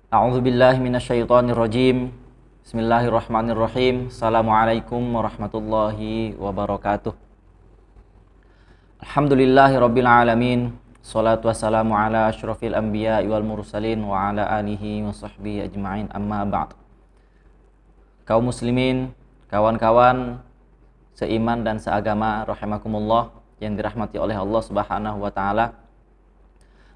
A'udzubillahi minasyaitonirrajim. Bismillahirrahmanirrahim. Assalamualaikum warahmatullahi wabarakatuh. Alhamdulillahirabbil alamin. Shalatu wassalamu ala asyrofil anbiya'i wal mursalin wa ala alihi wa sahbihi ajma'in, amma ba'd. Kaum muslimin, kawan-kawan seiman dan seagama rahimakumullah yang dirahmati oleh Allah Subhanahu wa taala.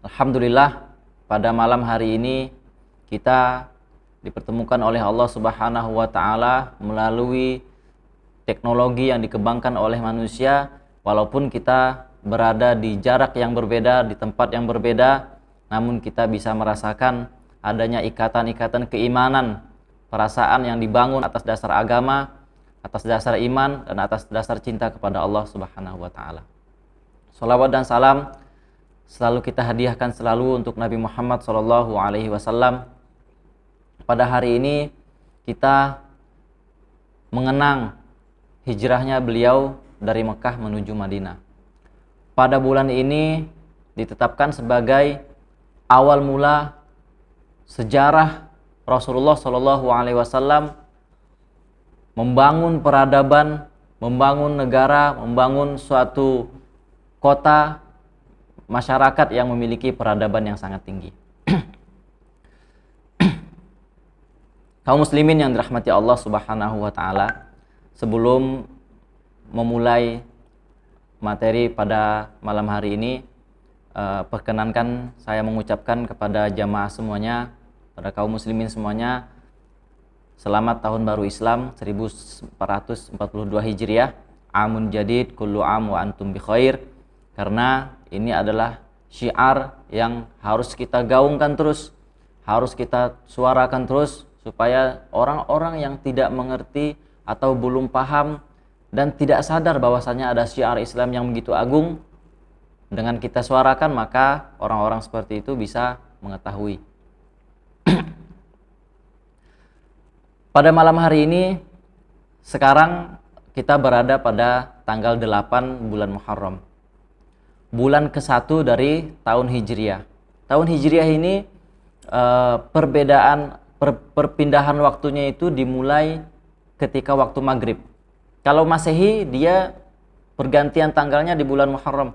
Alhamdulillah, pada malam hari ini kita dipertemukan oleh Allah Subhanahu wa taala melalui teknologi yang dikembangkan oleh manusia. Walaupun kita berada di jarak yang berbeda, di tempat yang berbeda, namun kita bisa merasakan adanya ikatan-ikatan keimanan, perasaan yang dibangun atas dasar agama, atas dasar iman, dan atas dasar cinta kepada Allah Subhanahu wa taala. Shalawat dan salam selalu kita hadiahkan selalu untuk Nabi Muhammad SAW. Pada hari ini kita mengenang hijrahnya beliau dari Mekah menuju Madinah. Pada bulan ini ditetapkan sebagai awal mula sejarah Rasulullah SAW membangun peradaban, membangun negara, membangun suatu kota, masyarakat yang memiliki peradaban yang sangat tinggi. Kaum muslimin yang dirahmati Allah Subhanahu wa taala, sebelum memulai materi pada malam hari ini, perkenankan saya mengucapkan kepada jamaah semuanya, pada kaum muslimin semuanya, selamat tahun baru Islam 1442 Hijriah, Amun Jadid, kullu am wa antum bi khair. Karena ini adalah syiar yang harus kita gaungkan terus, harus kita suarakan terus, supaya orang-orang yang tidak mengerti atau belum paham dan tidak sadar bahwasanya ada syiar Islam yang begitu agung, dengan kita suarakan maka orang-orang seperti itu bisa mengetahui. Pada malam hari ini, sekarang kita berada pada tanggal 8 bulan Muharram, bulan ke-1 dari tahun Hijriah. Tahun Hijriah ini perpindahan waktunya itu dimulai ketika waktu maghrib. Kalau Masehi dia pergantian tanggalnya di bulan Muharram.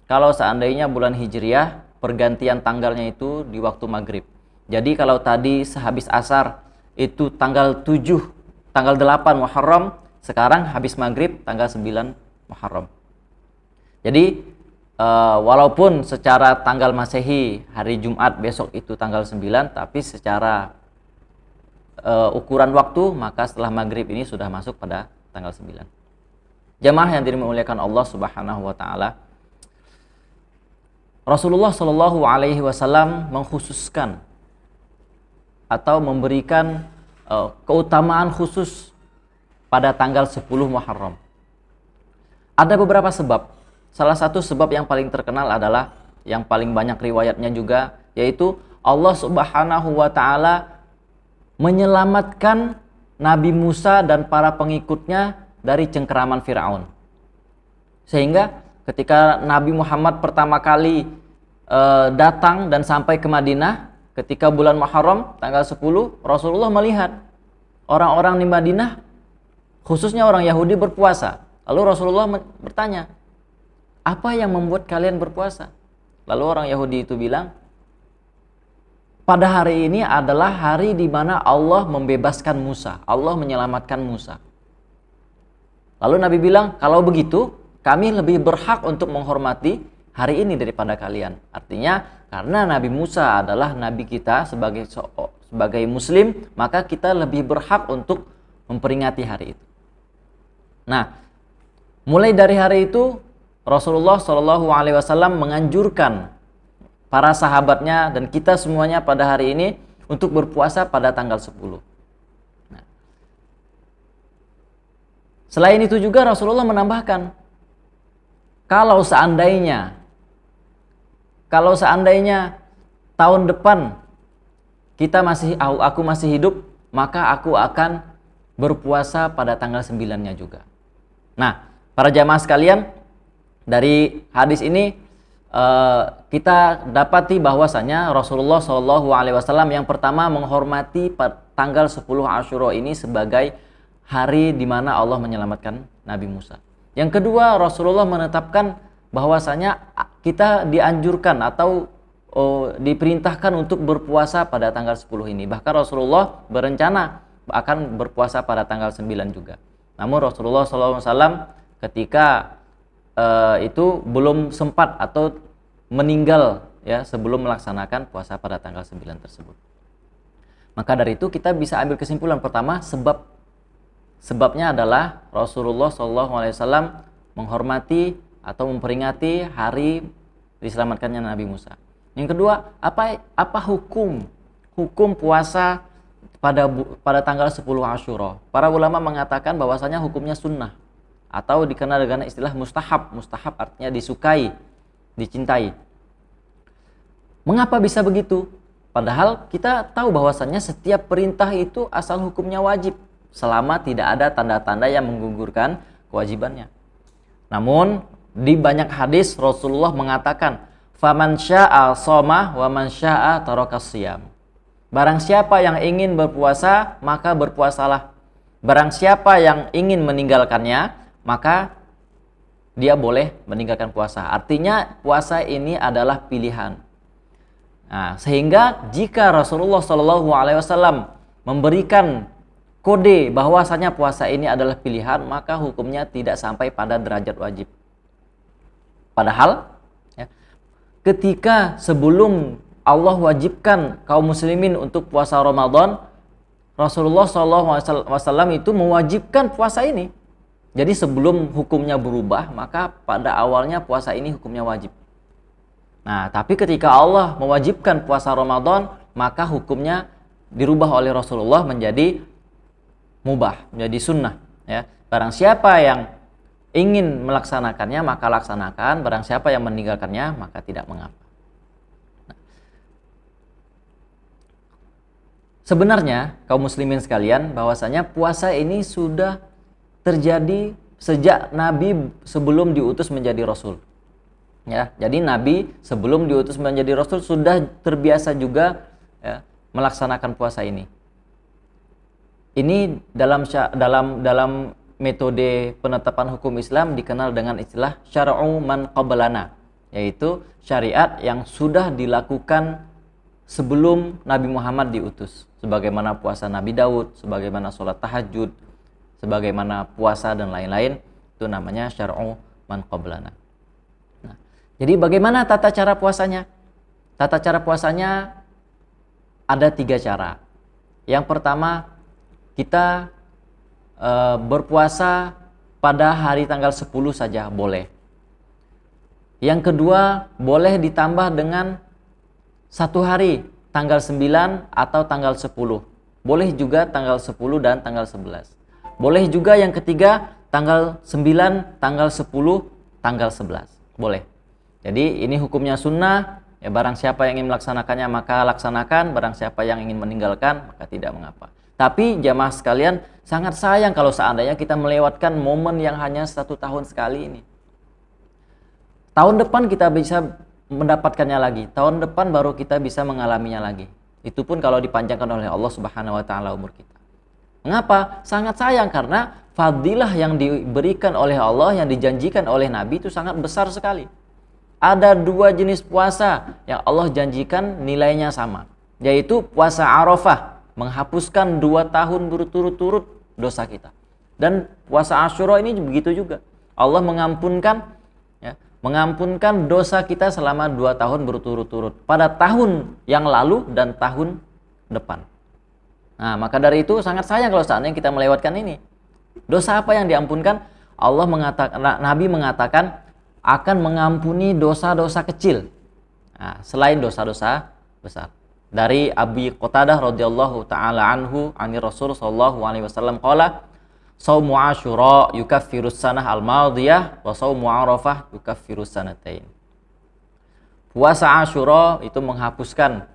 Kalau seandainya bulan Hijriah, pergantian tanggalnya itu di waktu maghrib. Jadi kalau tadi sehabis asar itu tanggal 8 Muharram, sekarang habis maghrib tanggal 9 Muharram. Jadi walaupun secara tanggal Masehi hari Jumat besok itu tanggal 9, tapi secara ukuran waktu maka setelah maghrib ini sudah masuk pada tanggal 9. Jamaah yang dimuliakan Allah Subhanahu wa taala, Rasulullah SAW mengkhususkan atau memberikan keutamaan khusus pada tanggal 10 Muharram. Ada beberapa sebab. Salah satu sebab yang paling terkenal adalah yang paling banyak riwayatnya juga, yaitu Allah Subhanahu wa taala menyelamatkan Nabi Musa dan para pengikutnya dari cengkeraman Firaun. Sehingga ketika Nabi Muhammad pertama kali datang dan sampai ke Madinah ketika bulan Muharram tanggal 10, Rasulullah melihat orang-orang di Madinah, khususnya orang Yahudi, berpuasa. Lalu Rasulullah bertanya, "Apa yang membuat kalian berpuasa?" Lalu orang Yahudi itu bilang, "Pada hari ini adalah hari di mana Allah membebaskan Musa, Allah menyelamatkan Musa." Lalu Nabi bilang, "Kalau begitu, kami lebih berhak untuk menghormati hari ini daripada kalian." Artinya, karena Nabi Musa adalah Nabi kita sebagai Muslim, maka kita lebih berhak untuk memperingati hari itu. Nah, mulai dari hari itu, Rasulullah SAW menganjurkan para sahabatnya dan kita semuanya pada hari ini untuk berpuasa pada tanggal 10. Nah, selain itu juga Rasulullah menambahkan, kalau seandainya tahun depan aku masih hidup, maka aku akan berpuasa pada tanggal 9-nya juga. Nah, para jamaah sekalian, dari hadis ini kita dapati bahwasanya Rasulullah Shallallahu Alaihi Wasallam yang pertama menghormati tanggal 10 Asyura ini sebagai hari di mana Allah menyelamatkan Nabi Musa. Yang kedua, Rasulullah menetapkan bahwasanya kita dianjurkan atau diperintahkan untuk berpuasa pada tanggal 10 ini. Bahkan Rasulullah berencana akan berpuasa pada tanggal 9 juga. Namun Rasulullah SAW ketika itu belum sempat atau meninggal ya sebelum melaksanakan puasa pada tanggal 9 tersebut. Maka dari itu kita bisa ambil kesimpulan pertama, sebabnya adalah Rasulullah SAW menghormati atau memperingati hari diselamatkannya Nabi Musa. Yang kedua, apa hukum puasa pada tanggal 10 Asyura? Para ulama mengatakan bahwasanya hukumnya sunnah atau dikenal dengan istilah mustahab. Mustahab artinya disukai, dicintai. Mengapa bisa begitu? Padahal kita tahu bahwasannya setiap perintah itu asal hukumnya wajib selama tidak ada tanda-tanda yang menggugurkan kewajibannya. Namun di banyak hadis Rasulullah mengatakan, "Faman syaa'a shoma wa man syaa'a taraka shiyam." Barang siapa yang ingin berpuasa, maka berpuasalah. Barang siapa yang ingin meninggalkannya, maka dia boleh meninggalkan puasa. Artinya puasa ini adalah pilihan. Nah, sehingga jika Rasulullah SAW memberikan kode bahwasanya puasa ini adalah pilihan, maka hukumnya tidak sampai pada derajat wajib. Padahal ya, ketika sebelum Allah wajibkan kaum muslimin untuk puasa Ramadan, Rasulullah SAW itu mewajibkan puasa ini. Jadi sebelum hukumnya berubah, maka pada awalnya puasa ini hukumnya wajib. Nah, tapi ketika Allah mewajibkan puasa Ramadan, maka hukumnya dirubah oleh Rasulullah menjadi mubah, menjadi sunnah. Ya. Barang siapa yang ingin melaksanakannya, maka laksanakan. Barang siapa yang meninggalkannya, maka tidak mengapa. Nah, sebenarnya kaum muslimin sekalian, bahwasanya puasa ini sudah terjadi sejak Nabi sebelum diutus menjadi Rasul. Ya, jadi Nabi sebelum diutus menjadi Rasul sudah terbiasa juga ya, melaksanakan puasa ini. Ini dalam metode penetapan hukum Islam dikenal dengan istilah syar'u man qablana, yaitu syariat yang sudah dilakukan sebelum Nabi Muhammad diutus, sebagaimana puasa Nabi Daud, sebagaimana sholat tahajud, sebagaimana puasa dan lain-lain, itu namanya syar'u man qablana. Nah, jadi bagaimana tata cara puasanya? Tata cara puasanya ada 3 cara. Yang pertama, kita berpuasa pada hari tanggal 10 saja boleh. Yang kedua, boleh ditambah dengan 1 hari, tanggal 9 atau tanggal 10. Boleh juga tanggal 10 dan tanggal 11. Boleh juga yang ketiga, tanggal 9, tanggal 10, tanggal 11. Boleh. Jadi ini hukumnya sunnah, ya barang siapa yang ingin melaksanakannya maka laksanakan, barang siapa yang ingin meninggalkan maka tidak mengapa. Tapi jamaah sekalian, sangat sayang kalau seandainya kita melewatkan momen yang hanya 1 tahun sekali ini. Tahun depan kita bisa mendapatkannya lagi, tahun depan baru kita bisa mengalaminya lagi. Itu pun kalau dipanjangkan oleh Allah Subhanahu wa taala umur kita. Mengapa? Sangat sayang karena fadilah yang diberikan oleh Allah, yang dijanjikan oleh Nabi itu sangat besar sekali. Ada 2 jenis puasa yang Allah janjikan nilainya sama, yaitu puasa Arafah, menghapuskan 2 tahun berturut-turut dosa kita. Dan puasa Asyura ini begitu juga. Allah mengampunkan dosa kita selama 2 tahun berturut-turut pada tahun yang lalu dan tahun depan. Nah, maka dari itu sangat sayang kalau seandainya kita melewatkan ini. Dosa apa yang diampunkan? Nabi mengatakan akan mengampuni dosa-dosa kecil. Nah, selain dosa-dosa besar. Dari Abi Qatadah radhiyallahu taala anhu, ani Rasul sallallahu alaihi wasallam qala, "Shaumu Asyura yukaffirus sanah al-madiyah wa shaumu Arafah yukaffirus sanatain." Puasa Asyura itu menghapuskan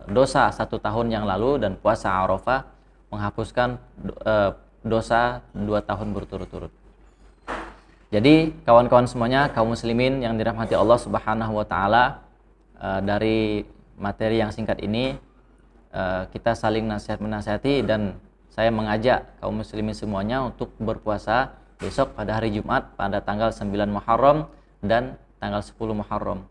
dosa 1 tahun yang lalu, dan puasa Arafah menghapuskan dosa 2 tahun berturut-turut. Jadi kawan-kawan semuanya, kaum muslimin yang dirahmati Allah Subhanahu wa taala, dari materi yang singkat ini kita saling nasihat-menasihati, dan saya mengajak kaum muslimin semuanya untuk berpuasa besok pada hari Jumat pada tanggal 9 Muharram dan tanggal 10 Muharram.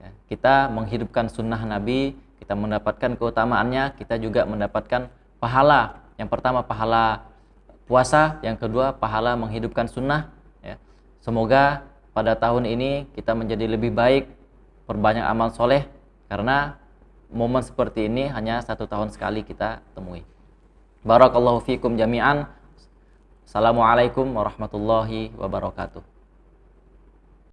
Ya, kita menghidupkan sunnah Nabi, kita mendapatkan keutamaannya, kita juga mendapatkan pahala. Yang pertama pahala puasa, yang kedua pahala menghidupkan sunnah. Ya. Semoga pada tahun ini kita menjadi lebih baik, perbanyak amal soleh, karena momen seperti ini hanya 1 tahun sekali kita temui. Barakallahu fikum jami'an. Assalamualaikum warahmatullahi wabarakatuh.